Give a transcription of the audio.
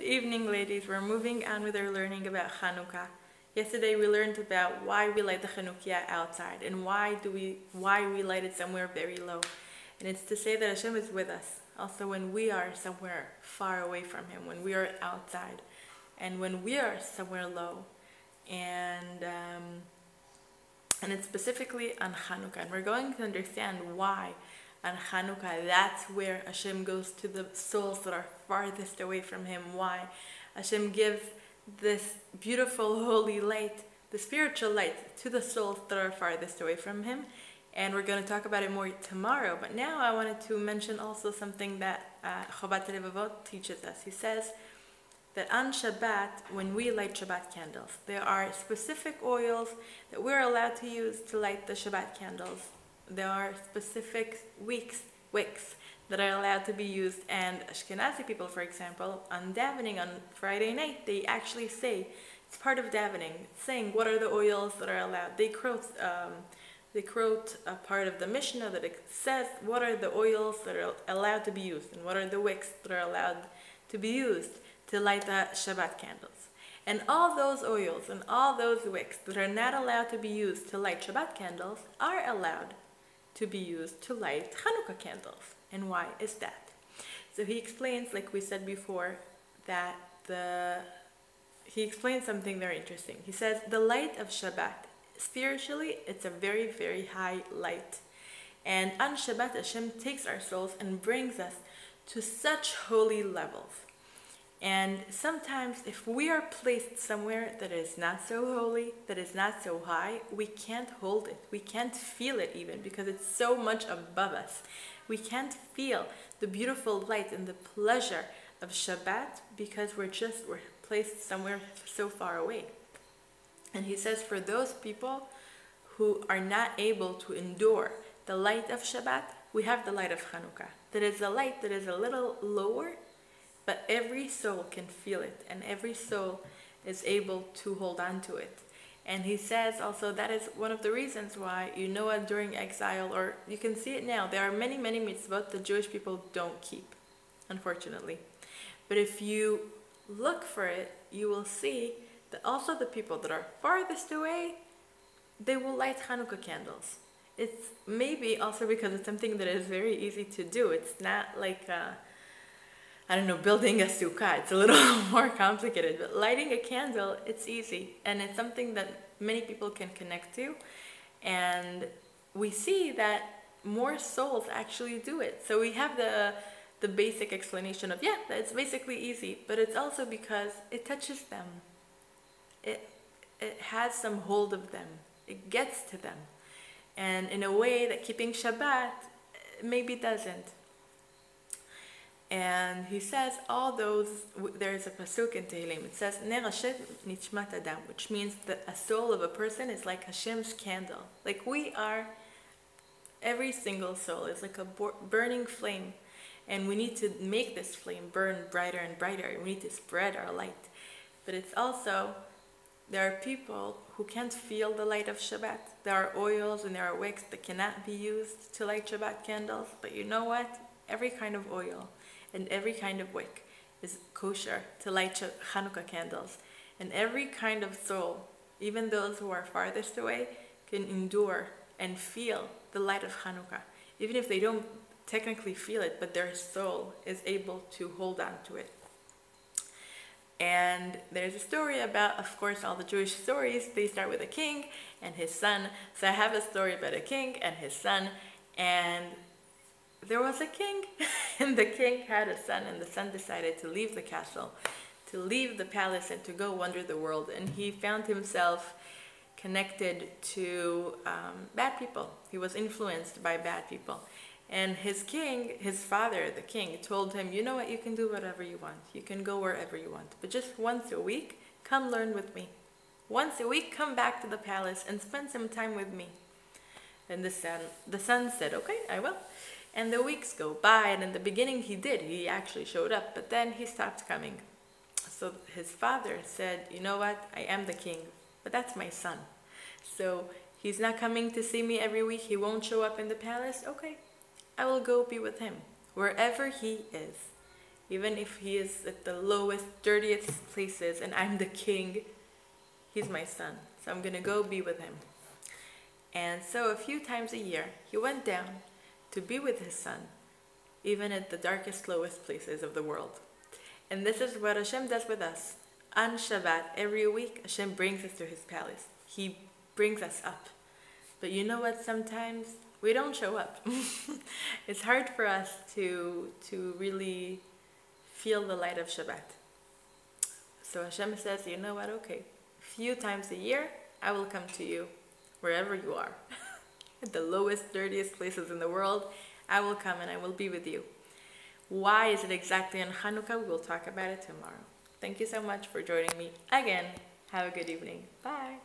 evening, ladies. We're moving on with our learning about Chanukah. Yesterday we learned about why we light the Chanukah outside and why we light it somewhere very low. And it's to say that Hashem is with us. Also when we are somewhere far away from Him, when we are outside, and when we are somewhere low. And it's specifically on Chanukah. And we're going to understand why on Chanukah, that's where Hashem goes to the souls that are farthest away from Him. Why Hashem gives this beautiful holy light, the spiritual light, to the souls that are farthest away from Him. And we're going to talk about it more tomorrow. But now I wanted to mention also something that Shabbat teaches us. He says that on Shabbat, when we light Shabbat candles, there are specific oils that we're allowed to use to light the Shabbat candles. There are specific wicks that are allowed to be used, and Ashkenazi people, for example, on davening on Friday night, they actually say, it's part of davening, saying what are the oils that are allowed. They quote a part of the Mishnah that it says what are the oils that are allowed to be used and what are the wicks that are allowed to be used to light the Shabbat candles. And all those oils and all those wicks that are not allowed to be used to light Shabbat candles are allowed to be used to light Chanukah candles. And why is that? So he explains, like we said before, that he explains something very interesting. He says the light of Shabbat, spiritually, it's a very, very high light. And on Shabbat, Hashem takes our souls and brings us to such holy levels. And sometimes if we are placed somewhere that is not so holy, that is not so high, we can't hold it. We can't feel it even because it's so much above us. We can't feel the beautiful light and the pleasure of Shabbat because we're placed somewhere so far away. And he says for those people who are not able to endure the light of Shabbat, we have the light of Chanukah. That is a light that is a little lower, but every soul can feel it, and every soul is able to hold on to it. And he says also that is one of the reasons why, during exile, or you can see it now, there are many, many mitzvot the Jewish people don't keep, unfortunately. But if you look for it, you will see that also the people that are farthest away, they will light Chanukah candles. It's maybe also because it's something that is very easy to do. It's not like building a sukkah. It's a little more complicated, but lighting a candle, it's easy. And it's something that many people can connect to. And we see that more souls actually do it. So we have the basic explanation of, that it's basically easy, but it's also because it touches them. It has some hold of them. It gets to them. And in a way that keeping Shabbat maybe doesn't. And he says all those, there's a pasuk in Tehillim, it says, Ner Hashem nishmat adam, which means that a soul of a person is like Hashem's candle. Like we are, every single soul is like a burning flame. And we need to make this flame burn brighter and brighter. We need to spread our light. But it's also, there are people who can't feel the light of Shabbat. There are oils and there are wicks that cannot be used to light Shabbat candles. But you know what? Every kind of oil and every kind of wick is kosher to light Chanukah candles. And every kind of soul, even those who are farthest away, can endure and feel the light of Chanukah. Even if they don't technically feel it, but their soul is able to hold on to it. And there's a story about, of course, all the Jewish stories, they start with a king and his son. So I have a story about a king and his son, and there was a king, and the king had a son, and the son decided to leave the castle, to leave the palace, and to go wander the world. And he found himself connected to bad people. He was influenced by bad people. And his king, his father, the king, told him, you know what, you can do whatever you want. You can go wherever you want. But just once a week, come learn with me. Once a week, come back to the palace and spend some time with me. And the son said, okay, I will. And the weeks go by, and in the beginning he did. He actually showed up, but then he stopped coming. So his father said, you know what, I am the king, but that's my son. So he's not coming to see me every week. He won't show up in the palace. Okay, I will go be with him wherever he is. Even if he is at the lowest, dirtiest places and I'm the king, he's my son. So I'm gonna go be with him. And so a few times a year, he went down to be with his son, even at the darkest, lowest places of the world. And this is what Hashem does with us. On Shabbat, every week, Hashem brings us to his palace. He brings us up. But you know what? Sometimes we don't show up. It's hard for us to really feel the light of Shabbat. So Hashem says, you know what? Okay, a few times a year, I will come to you wherever you are. At the lowest, dirtiest places in the world, I will come and I will be with you. Why is it exactly on Chanukah? We will talk about it tomorrow. Thank you so much for joining me again. Have a good evening. Bye.